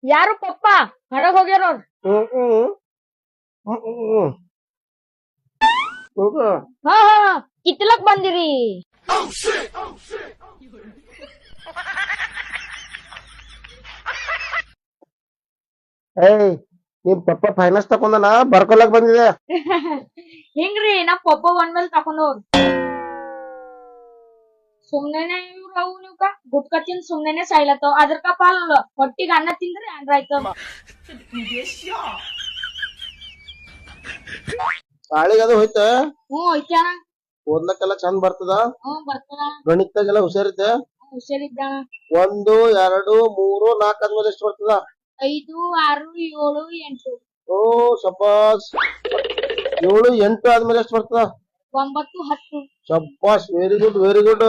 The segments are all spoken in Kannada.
ಯಾರು ಪಪ್ಪ ಹೊರಗ್ ಹೋಗ್ಯಾರ ಹಾ ಹಾ ಕಿತ್ಲಕ್ ಬಂದಿರಿ. ಏಯ್ ನಿಮ್ ಪಪ್ಪ ಫೈನಾನ್ಸ್ ತಕೊಂಡನ ಬರ್ಕೊಳಕ್ ಬಂದಿದೆ. ಹಿಂಗ್ರಿ ನಮ್ ಪಪ್ಪ ಒಂದ್ಮೇಲೆ ತಕೊಂಡವ್ರು ಸುಮ್ನೆನೆ ಇವ್ರು ಅವು ನೀವ್ಕ ಗುಟ್ಕ ತಿಂದ್ ಸುಮ್ನೆನೆ ಸಾಯ್ಲತ್ತವ್ ಅದ್ರಕ ಪಾಲ್ ಹೊಟ್ಟಿಗೆ ಅನ್ನ ತಿಂದ್ರಿ ಅಂದ್ರಾಯ್ತವ. ಶಾಳಿಗೆ ಅದು ಹೋಯ್ತ ಐತ್ಯಾಣ. ಓದ್ಲಕ್ಕೆಲ್ಲ ಚಂದ ಬರ್ತದ. ಬರ್ತದ. ಗಣಿತದಾಗೆಲ್ಲ ಹುಷಾರಿದ್ದೆ. ಹುಷಾರಿದ್ದಾಣ. 1 2 3 4 ಆದ್ಮೇಲೆ ಎಷ್ಟು ಬರ್ತದ? 5 6 7 8. ಓ ಶಬಾಸ್. 7 8 ಆದ್ಮೇಲೆ ಎಷ್ಟು ಬರ್ತದ? 9 10. ಶಬಾಸ್, ವೆರಿ ಗುಡ್ ವೆರಿ ಗುಡ್.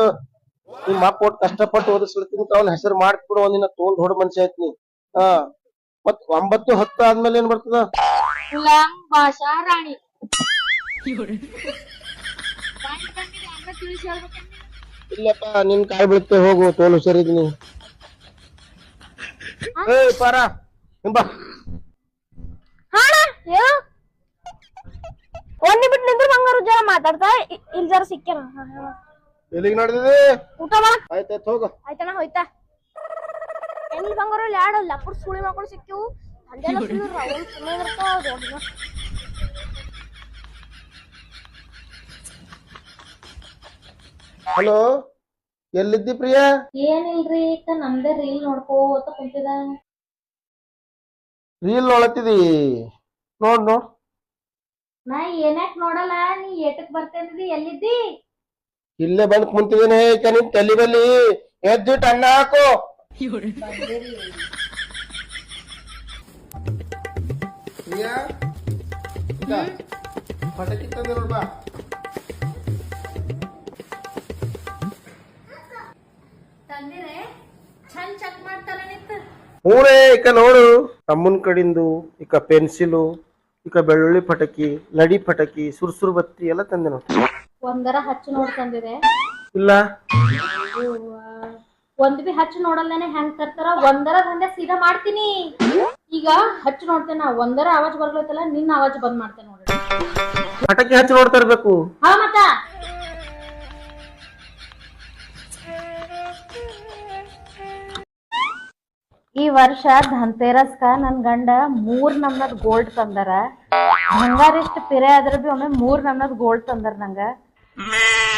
ನಿಮ್ಮ ಅಪ್ಪ ಒಟ್ಟು ಕಷ್ಟಪಟ್ಟು ಓದಿಸ್ಲಿಕ್ಕಿಂತ ಅವ್ನ ಹೆಸರು ಮಾಡ್ಬಿಡು, ಒಂದಿನ ತೋಲ್ ದೊಡ್ಡ ಮನುಷ್ಯ ಐತಿ ನೀ. ಮತ್ 9 10 ಆದ್ಮೇಲೆ ಏನ್ ಬರ್ತದ? ಗುಲಾಂ ಭಾಷಾ ರಾಣಿ. ಇಲ್ಲಪ್ಪ ನಿನ್ ಕಾಯಿ ಬೀಳುತ್ತೆ, ಹೋಗು, ತೋಲ್ ಹುಷಾರಿದ್ದೀನಿ. ಏಯ್ ಪಾರ ಬಾ. ಒಂದ್ ಬಿಟ್ಟು ನಿಂದ್ರು ಬಂಗಾರು ಜರ ಮಾತಾಡ್ತಾ ಇಲ್ಲಿ ಜರ ಸಿಕ್ಕ್ಯಾರ. ಎಲ್ಲಿಗೆ ನೋಡಿದಿ? ಊಟ ಮಾಡ ಆಯ್ತಾಯ್ತು ಹೋಗು. ಆಯ್ತಣ್ಣ ಹೋಯ್ತಾ. ಎಲ್ಲಿ ಬಂಗಾರು ಯಾಡ ಲಪ್ಪಡ್ ಸುಳಿ ಮಾಡ್ಕೊಂಡು ಸಿಕ್ಕಿವು ಅಂದೆಲ್ಲ ಸುಮ್ಮನೆ ಇರ್ತಾವ. ಹಲೋ, ಎಲ್ಲಿದ್ದಿ ಪ್ರಿಯಾ? ಏನಿಲ್ರಿ ನಮ್ದೇ ರೀಲ್ ನೋಡ್ಕೋತ ಕುಂತಿದ. ರೀಲ್ ನೋಡತ್ತಿದಿ? ನೋಡ್ ನೋಡ್. ನಾ ಏನಾಕ್ ನೋಡಲ್ಲ, ನೀ ಏಟಕ್ ಬರ್ತೇನ್ರಿ? ಎಲ್ಲಿದ್ದಿ? ಇಲ್ಲೇ ಬಂದ್ ಕುಂತಿದ್ದೀನಿ. ನಿನ್ ತಲೆ ಬಲ್ಲಿ ಎದ್ದಿಟ್ಟು ಅನ್ನ ಹಾಕು. ಪ್ರಿಯಾ ಪಟಾಕಿ ತಂದೆ ನೋಡ್ಬಾ. ತಂದಿರೆ ಚಂದ್ ಚೆಕ್ ಮಾಡ್ತಾರ ನಿಂತ. ಹೂನೇ, ಇಕ ನೋಡು, ತಮ್ಮನ್ ಕಡಿಂದು ಇಕ ಪೆನ್ಸಿಲು, ಇಕ ಬೆಳ್ಳುಳ್ಳಿ ಪಟಾಕಿ, ಲಡಿ ಪಟಾಕಿ, ಸುರ್ಸುರ್ ಬತ್ತಿ ಎಲ್ಲ ತಂದೆ ನೋಡು. ಒಂದರ ಹಚ್ಚಿ ನೋಡ್ ತಂದಿದೆ ಇಲ್ಲ? ಒಂದ್ ಬಿ ಹಚ್ಚಿ ನೋಡಲ್ಲೇನೆ ಹೆಂಗ್ ತರ್ತಾರ. ಒಂದರ ದಂಡೆ ಸೀದಾ ಮಾಡ್ತೀನಿ. ಈಗ ಹಚ್ಚಿ ನೋಡ್ತೇನ, ಒಂದರ ಆವಾಜ್ ಬರ್ಲತ್ತಲ್ಲ, ನಿನ್ನ ಆವಾಜ್ ಬಂದ್ ಮಾಡ್ತೇನೆ ನೋಡ್ರಿ. ಪಟಾಕಿ ಹಚ್ಚಿ ನೋಡ್ತಾ ಇರ್ಬೇಕು. ಹಾ ಮತ್ತ ಈ ವರ್ಷ ಧನ್ತೇರಸ್ಕ ನನ್ ಗಂಡ 3 ನಮ್ನದ್ ಗೋಲ್ಡ್ ತಂದಾರ. ಬಂಗಾರ ಇಷ್ಟ ಪಿರೆ ಆದ್ರ ಬಿ ಒಮ್ಮೆ 3 ನಮ್ನದ್ ಗೋಲ್ಡ್ ತಂದಾರ ನಂಗ.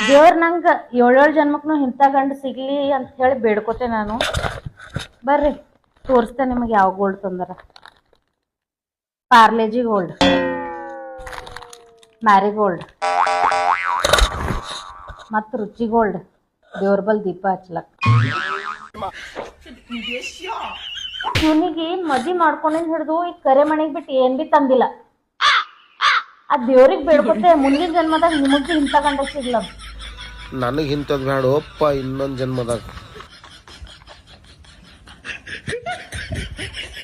ದೇವ್ರ ನಂಗ 7 ಜನ್ಮಕ್ನು ಇಂಥ ಗಂಡ ಸಿಗ್ಲಿ ಅಂತ ಹೇಳಿ ಬೇಡ್ಕೋತೆ ನಾನು. ಬರ್ರಿ ತೋರಿಸ್ತೇನೆ ನಿಮಗೆ ಯಾವ ಗೋಲ್ಡ್ ತಂದಾರ. ಪಾರ್ಲೇಜಿ ಗೋಲ್ಡ್, ಮ್ಯಾರಿಗೋಲ್ಡ್ ಮತ್ ರುಚಿ ಗೋಲ್ಡ್. ದೇವ್ರ ಬಲ್ ದೀಪ ಹಚ್ಲಕ್. ಇವನಿಗೆ ಮದ್ವಿ ಮಾಡ್ಕೊಂಡಿಂದ ಹಿಡ್ದು ಈ ಕರೆ ಮನೆಗ್ ಬಿಟ್ಟು ಏನ್ ಬಿ ತಂದಿಲ್ಲ. ಆ ದೇವ್ರಿಗೆ ಬೇಡ್ಕೊತೆ ಮುಂದಿನ ಜನ್ಮದಾಗ ನಿಮಗ್ ಇಂಥ ಗಂಡ ಸಿಗ್ಲ. ನನಗ್ ಇಂಥದ್ ಬೇಡ ಒಪ್ಪ ಇನ್ನೊಂದ್ ಜನ್ಮದಾಗ.